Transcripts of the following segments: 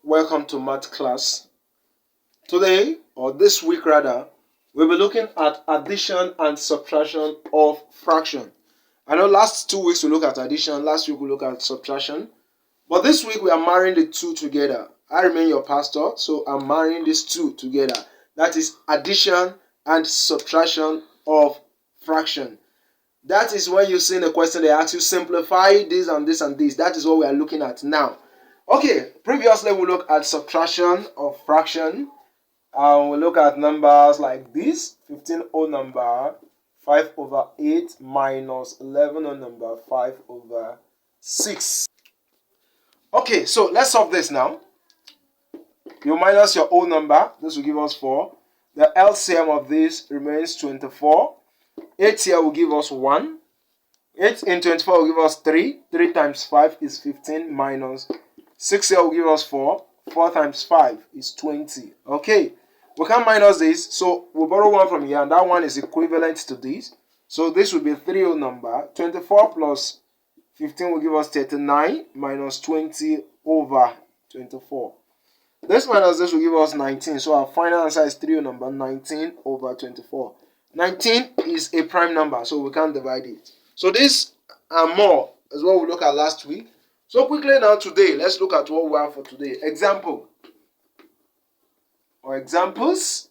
welcome to math class. Today, or this week rather, we'll be looking at addition and subtraction of fraction. I know last 2 weeks we looked at addition, last week we looked at subtraction, but this week we are marrying the two together. I remain your pastor, so I'm marrying these two together. That is addition and subtraction of fraction. That is when you see in the question they ask you simplify this and this and this. That is what we are looking at now. Okay, previously we looked at subtraction of fraction. We look at numbers like this: 15 whole number 5 over 8 minus 11 whole number 5 over 6. Okay, so let's solve this now. You minus your whole number. This will give us 4. The LCM of this remains 24. 8 here will give us 1. 8 in 24 will give us 3. 3 times 5 is 15 minus 6 here will give us 4. 4 times 5 is 20. Okay, we can minus this, so we'll borrow 1 from here, and that one is equivalent to this. So this will be 3 whole number. 24 plus 15 will give us 39 minus 20 over 24. This minus this will give us 19. So our final answer is 3 whole number 19 over 24. 19 is a prime number, so we can't divide it. So this and more is what we looked at last week. So quickly now today, let's look at what we have for today. Example or examples.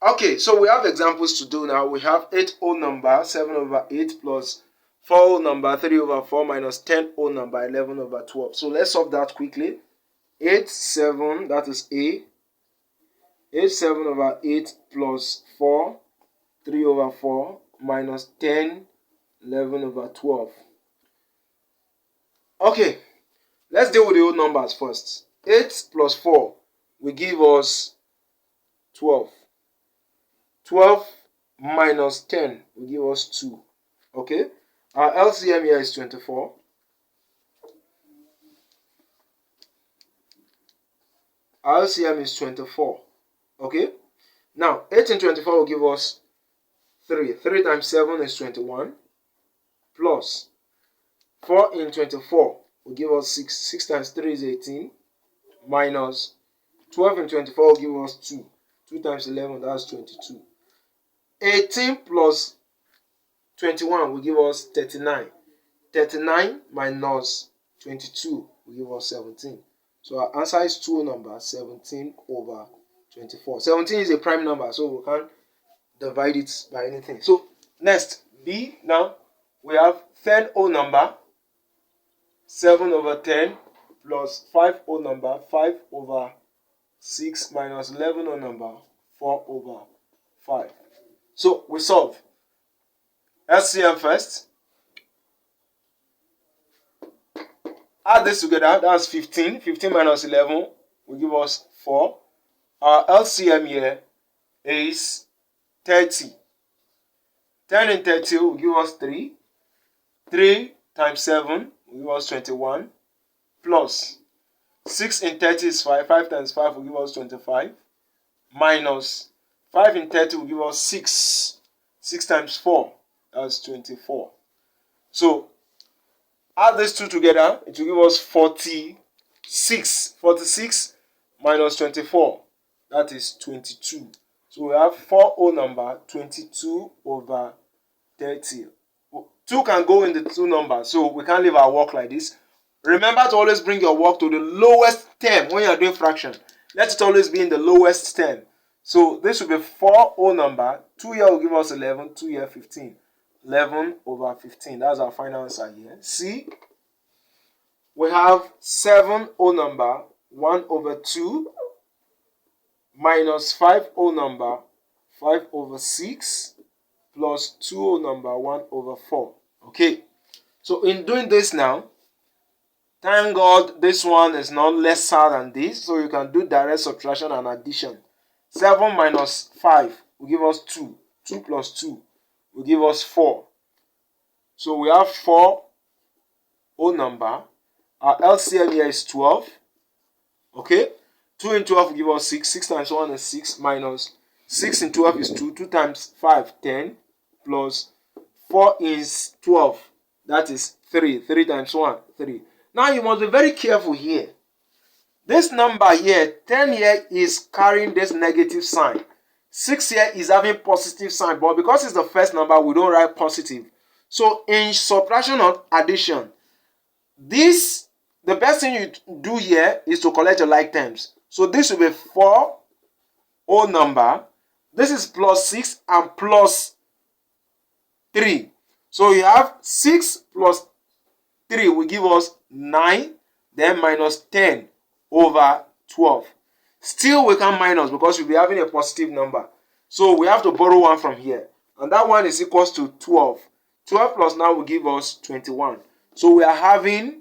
Okay, so we have examples to do now. We have 8 whole number 7 over 8 plus 4 whole number 3 over 4 minus 10 whole number 11 over 12. So let's solve that quickly. 8 7, that is A. 8 7 over 8 plus 4 3 over 4 minus 10 11 over 12. Okay, let's deal with the whole numbers first. 8 plus 4 will give us 12. 12 minus 10 will give us 2. Okay, our LCM here is 24. Our LCM is 24. Okay, now 8 in 24 will give us 3. 3 times 7 is 21. Plus 4 in 24 will give us 6. 6 times 3 is 18. Minus 12 in 24 will give us 2. 2 times 11, that's 22. 18 plus 21 will give us 39. 39 minus 22 will give us 17. So our answer is 2 number 17 over 24. 17 is a prime number, so we can't divide it by anything. So next, B. Now we have 10 whole number 7 over 10 plus 5 whole number 5 over 6 minus 11 whole number 4 over 5. So we solve. LCM first. Add this together, that's 15. 15 minus 11 will give us 4. Our LCM here is 30. 10 in 30 will give us 3. 3 times 7 will give us 21. Plus 6 in 30 is 5. 5 times 5 will give us 25. Minus 5 in 30 will give us 6. 6 times 4, that's 24. So add these two together, it will give us 46. 46 minus 24, that is 22. So we have 4 whole number 22 over 30. 2 can go in the two numbers, so we can't leave our work like this. Remember to always bring your work to the lowest term when you are doing fraction. Let it always be in the lowest term. So this will be 4 whole number. 2 here will give us 11. 2 here 15. 11 over 15. That's our final answer here. C. We have 7 whole number 1 over 2 minus 5 whole number 5 over 6 plus 2 whole number 1 over 4. Okay, so in doing this now, thank God this one is not lesser than this, so you can do direct subtraction and addition. 7 minus 5 will give us 2. 2 plus 2 will give us 4. So we have 4 whole number. Our LCM here is 12. Okay, 2 in 12 will give us 6. 6 times 1 is 6 minus 6 in 12 is 2. 2 times 5, 10. Plus 4 is 12. That is 3. 3 times 1, 3. Now you must be very careful here. This number here, 10 here is carrying this negative sign. 6 here is having positive sign, but because it's the first number, we don't write positive. So in subtraction or addition, the best thing you do here is to collect your like terms. So this will be 4 whole number. This is plus 6 and plus 3. So you have 6 plus 3 will give us 9, then minus 10 over 12. Still we can minus because we'll be having a positive number. So we have to borrow 1 from here. And that one is equals to 12. 12 plus 9 will give us 21. So we are having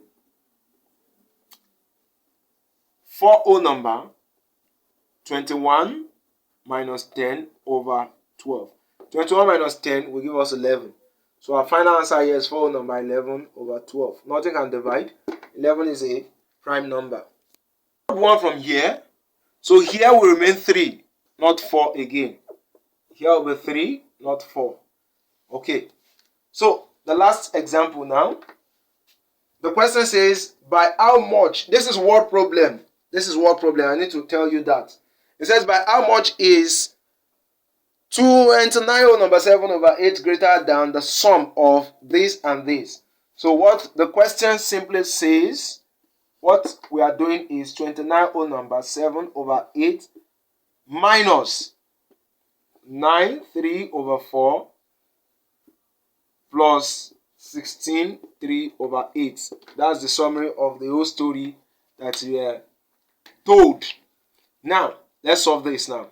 4 whole number, 21 minus 10 over 12. 21 minus 10 will give us 11. So our final answer here is 4 whole number, 11 over 12. Nothing can divide. 11 is a prime number. 1 from here. So here will remain 3, not 4 again. Here will be 3, not 4. Okay. So the last example now. The question says, by how much? This is word problem. This is word problem. I need to tell you that. It says, by how much is 29 whole number 7 over 8 greater than the sum of this and this? So what the question simply says, what we are doing is 29 whole number 7 over 8 minus 9 3 over 4 plus 16 3 over 8. That's the summary of the whole story that we are told. Now let's solve this now.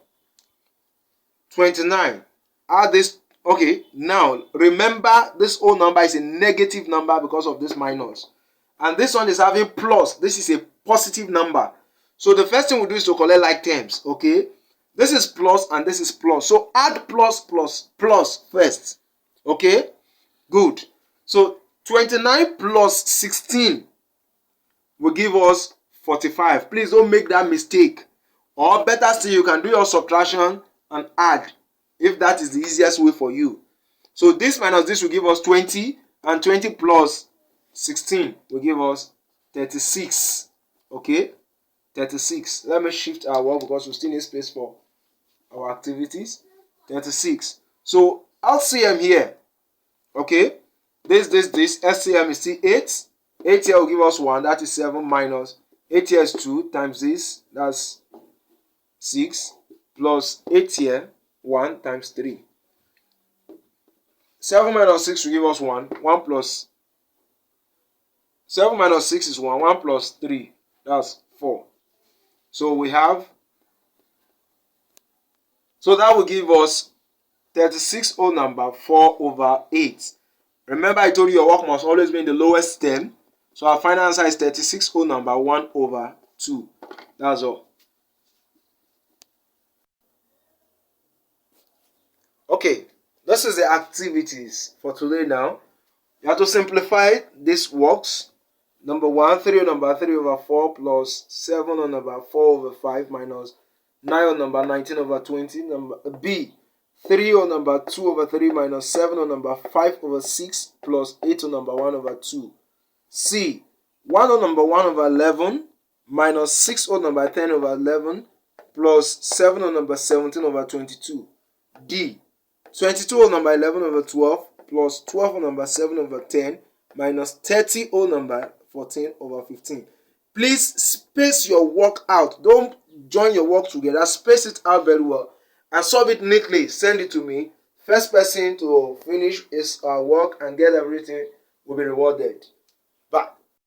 29. Add this. Okay, now remember this whole number is a negative number because of this minus. And this one is having plus. This is a positive number. So the first thing we do is to collect like terms. Okay. This is plus and this is plus. So add plus plus plus first. Okay. Good. So 29 plus 16 will give us 45. Please don't make that mistake. Or better still, you can do your subtraction and add if that is the easiest way for you. So this minus this will give us 20, and 20 plus 16 will give us 36. Okay, 36. Let me shift our work because we still need space for our activities. 36. So LCM here. Okay, this LCM is still 8. 8 here will give us 1. That is 7 minus 8 here is 2 times this. That's 6 plus 8 here 1 times 3. 7 minus 6 will give us 1. 1 plus 7 minus 6 is 1. 1 plus 3, that's 4. So we have, so that will give us 36 whole number 4 over 8. Remember I told you your work must always be in the lowest term. So our final answer is 36 whole number 1 over 2. That's all. Okay, this is the activities for today now. You have to simplify these works. Number 1, 3 on number 3 over 4 plus 7 on number 4 over 5 minus 9 on number 19 over 20. Number B, 3 on number 2 over 3 minus 7 on number 5 over 6 plus 8 on number 1 over 2. C, 1 on number 1 over 11 minus 6 on number 10 over 11 plus 7 on number 17 over 22. D, 22 on number 11 over 12 plus 12 on number 7 over 10 minus 30 on number 14 over 15. Please space your work out. Don't join your work together. Space it out very well and solve it neatly. Send it to me. First person to finish his work and get everything will be rewarded.